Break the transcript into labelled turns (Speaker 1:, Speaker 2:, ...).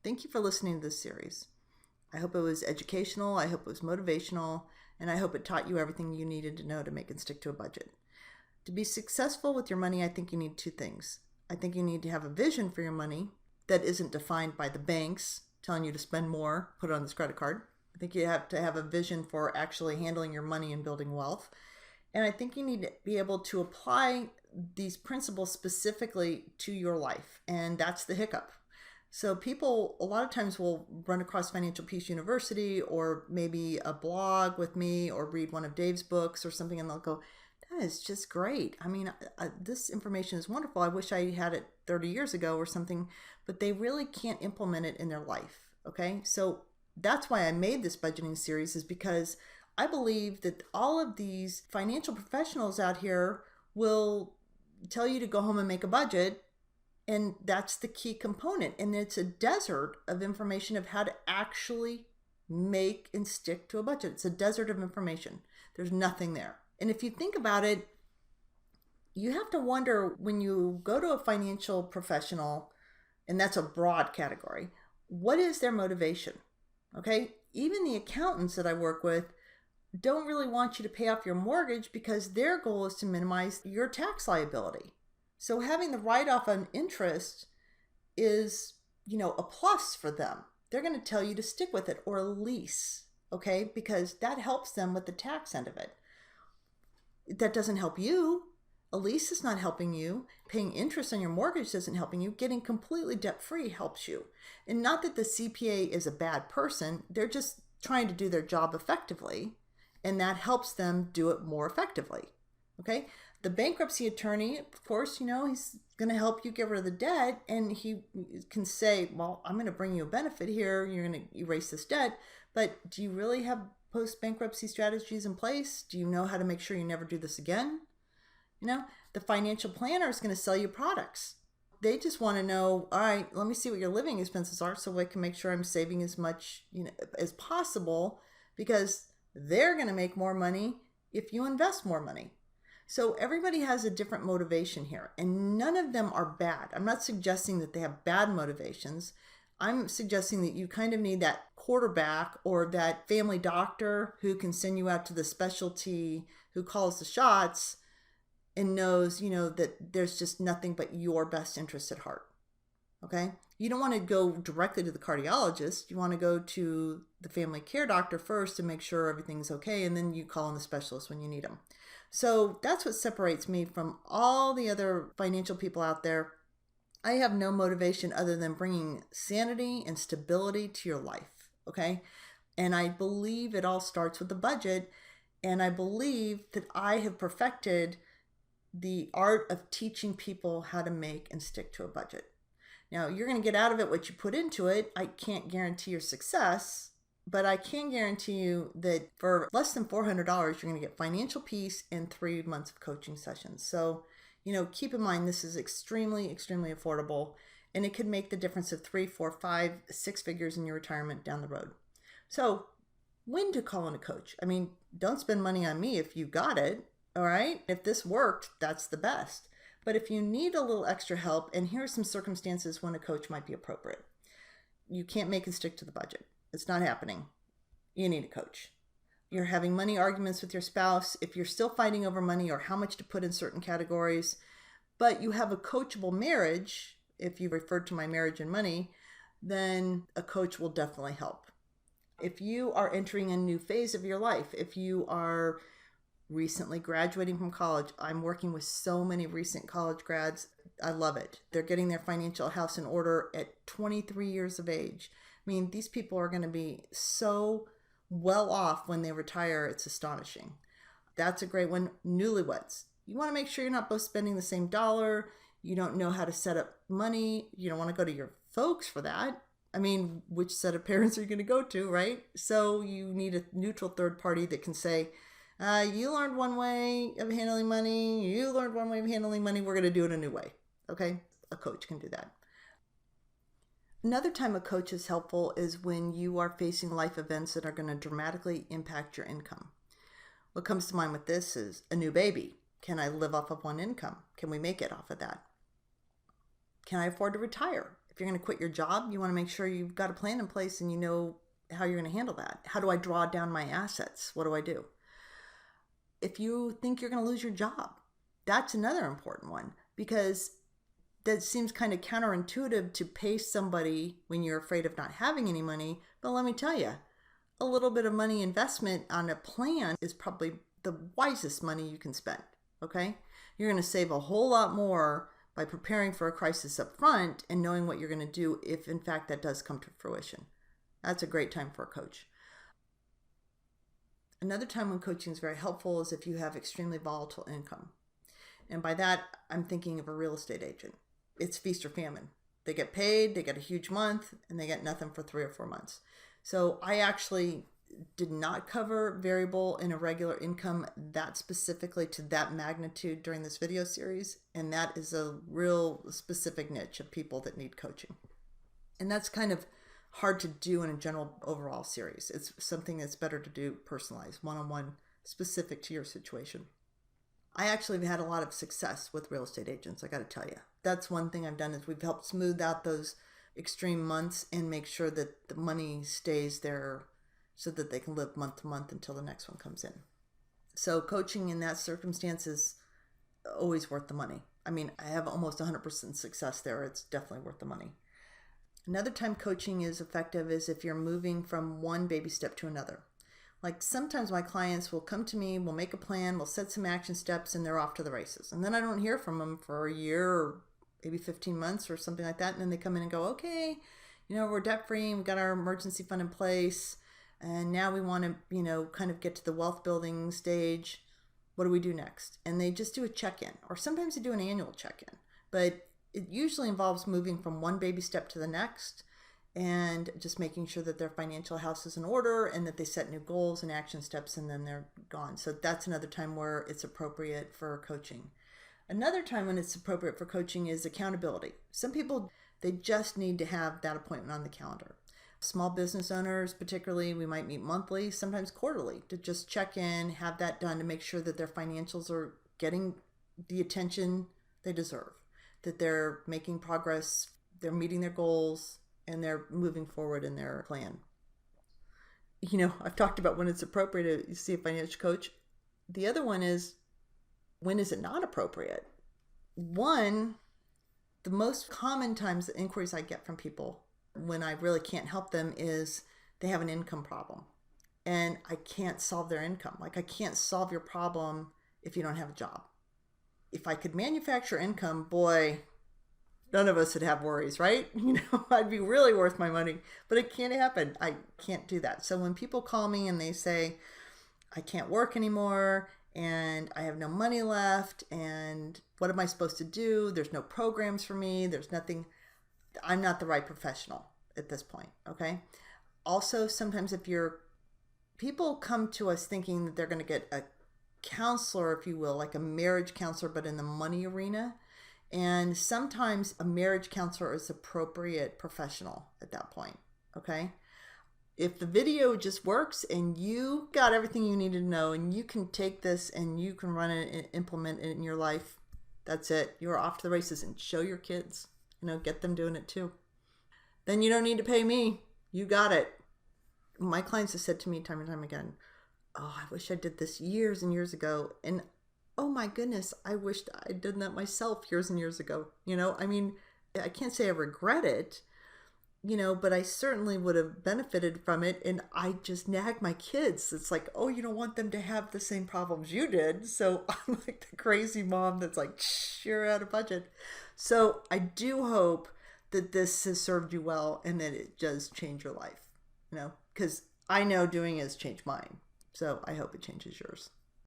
Speaker 1: Thank you for listening to this series. I hope it was educational, I hope it was motivational, and I hope it taught you everything you needed to know to make and stick to a budget. To be successful with your money, I think you need two things. I think you need to have a vision for your money that isn't defined by the banks telling you to spend more, put it on this credit card. I think you have to have a vision for actually handling your money and building wealth. And I think you need to be able to apply these principles specifically to your life. And that's the hiccup. So people a lot of times will run across Financial Peace University or maybe a blog with me or read one of Dave's books or something, and they'll go, that is just great. I mean, this information is wonderful. I wish I had it 30 years ago or something, but they really can't implement it in their life. Okay. So that's why I made this budgeting series, is because I believe that all of these financial professionals out here will tell you to go home and make a budget. And that's the key component. And it's a desert of information of how to actually make and stick to a budget. It's a desert of information. There's nothing there. And if you think about it, you have to wonder, when you go to a financial professional, and that's a broad category, what is their motivation? Okay. Even the accountants that I work with don't really want you to pay off your mortgage because their goal is to minimize your tax liability. So having the write-off on interest is, a plus for them. They're going to tell you to stick with it, or a lease, okay? Because that helps them with the tax end of it. That doesn't help you. A lease is not helping you. Paying interest on your mortgage isn't helping you. Getting completely debt-free helps you. And not that the CPA is a bad person. They're just trying to do their job effectively, and that helps them do it more effectively, okay? The bankruptcy attorney, of course, he's going to help you get rid of the debt, and he can say, well, I'm going to bring you a benefit here. You're going to erase this debt. But do you really have post-bankruptcy strategies in place? Do you know how to make sure you never do this again? The financial planner is going to sell you products. They just want to know, all right, let me see what your living expenses are so I can make sure I'm saving as much as possible, because they're going to make more money if you invest more money. So everybody has a different motivation here, and none of them are bad. I'm not suggesting that they have bad motivations. I'm suggesting that you kind of need that quarterback or that family doctor who can send you out to the specialty, who calls the shots and knows, that there's just nothing but your best interest at heart. Okay? You don't want to go directly to the cardiologist. You want to go to the family care doctor first to make sure everything's okay, and then you call on the specialist when you need them. So that's what separates me from all the other financial people out there. I have no motivation other than bringing sanity and stability to your life, okay? And I believe it all starts with the budget, and I believe that I have perfected the art of teaching people how to make and stick to a budget. Now, you're going to get out of it what you put into it. I can't guarantee your success, but I can guarantee you that for less than $400, you're going to get financial peace in 3 months of coaching sessions. So, keep in mind, this is extremely, extremely affordable, and it could make the difference of 3, 4, 5, 6 figures in your retirement down the road. So, when to call in a coach? I mean, don't spend money on me if you got it, all right? If this worked, that's the best. But if you need a little extra help, and here are some circumstances when a coach might be appropriate. You can't make and stick to the budget. It's not happening. You need a coach. You're having money arguments with your spouse. If you're still fighting over money or how much to put in certain categories, but you have a coachable marriage, if you referred to my marriage and money, then a coach will definitely help. If you are entering a new phase of your life, if you are recently graduating from college, I'm working with so many recent college grads. I love it. They're getting their financial house in order at 23 years of age. I mean, these people are going to be so well off when they retire. It's astonishing. That's a great one. Newlyweds. You want to make sure you're not both spending the same dollar. You don't know how to set up money. You don't want to go to your folks for that. I mean, which set of parents are you going to go to, right? So you need a neutral third party that can say, you learned one way of handling money. You learned one way of handling money. We're going to do it a new way. Okay? A coach can do that. Another time a coach is helpful is when you are facing life events that are going to dramatically impact your income. What comes to mind with this is a new baby. Can I live off of one income? Can we make it off of that? Can I afford to retire? If you're going to quit your job, you want to make sure you've got a plan in place and you know how you're going to handle that. How do I draw down my assets? What do I do? If you think you're going to lose your job, that's another important one, because that seems kind of counterintuitive to pay somebody when you're afraid of not having any money. But let me tell you, a little bit of money investment on a plan is probably the wisest money you can spend. Okay? You're going to save a whole lot more by preparing for a crisis up front and knowing what you're going to do if in fact that does come to fruition. That's a great time for a coach. Another time when coaching is very helpful is if you have extremely volatile income. And by that, I'm thinking of a real estate agent. It's feast or famine. They get paid, they get a huge month, and they get nothing for 3 or 4 months. So I actually did not cover variable and irregular income that specifically to that magnitude during this video series. And that is a real specific niche of people that need coaching. And that's kind of hard to do in a general overall series. It's something that's better to do personalized, one-on-one, specific to your situation. I actually have had a lot of success with real estate agents, I got to tell you. That's one thing I've done is we've helped smooth out those extreme months and make sure that the money stays there so that they can live month to month until the next one comes in. So coaching in that circumstance is always worth the money. I mean, I have almost 100% success there. It's definitely worth the money. Another time coaching is effective is if you're moving from one baby step to another. Like sometimes my clients will come to me, we'll make a plan, we'll set some action steps, and they're off to the races. And then I don't hear from them for a year or maybe 15 months or something like that. And then they come in and go, okay, we're debt free, we've got our emergency fund in place, and now we want to, kind of get to the wealth building stage. What do we do next? And they just do a check-in, or sometimes they do an annual check-in. But it usually involves moving from one baby step to the next and just making sure that their financial house is in order and that they set new goals and action steps, and then they're gone. So that's another time where it's appropriate for coaching. Another time when it's appropriate for coaching is accountability. Some people, they just need to have that appointment on the calendar. Small business owners, particularly, we might meet monthly, sometimes quarterly, to just check in, have that done to make sure that their financials are getting the attention they deserve, that they're making progress, they're meeting their goals, and they're moving forward in their plan. I've talked about when it's appropriate to see a financial coach. The other one is, when is it not appropriate? One, the most common times the inquiries I get from people when I really can't help them is they have an income problem and I can't solve their income. Like, I can't solve your problem if you don't have a job. If I could manufacture income, boy, none of us would have worries, right? I'd be really worth my money, but it can't happen. I can't do that. So when people call me and they say, I can't work anymore and I have no money left and what am I supposed to do? There's no programs for me. There's nothing. I'm not the right professional at this point. Okay. Also, sometimes people come to us thinking that they're going to get a counselor, if you will, like a marriage counselor, but in the money arena. And sometimes a marriage counselor is appropriate professional at that point, okay? If the video just works and you got everything you need to know and you can take this and you can run it and implement it in your life, that's it. You're off to the races, and show your kids, get them doing it too. Then you don't need to pay me. You got it. My clients have said to me time and time again, oh, I wish I did this years and years ago. And oh my goodness, I wished I'd done that myself years and years ago. I can't say I regret it, but I certainly would have benefited from it. And I just nag my kids. It's like, oh, you don't want them to have the same problems you did. So I'm like the crazy mom that's like, shh, you're out of budget. So I do hope that this has served you well and that it does change your life, because I know doing it has changed mine. So I hope it changes yours.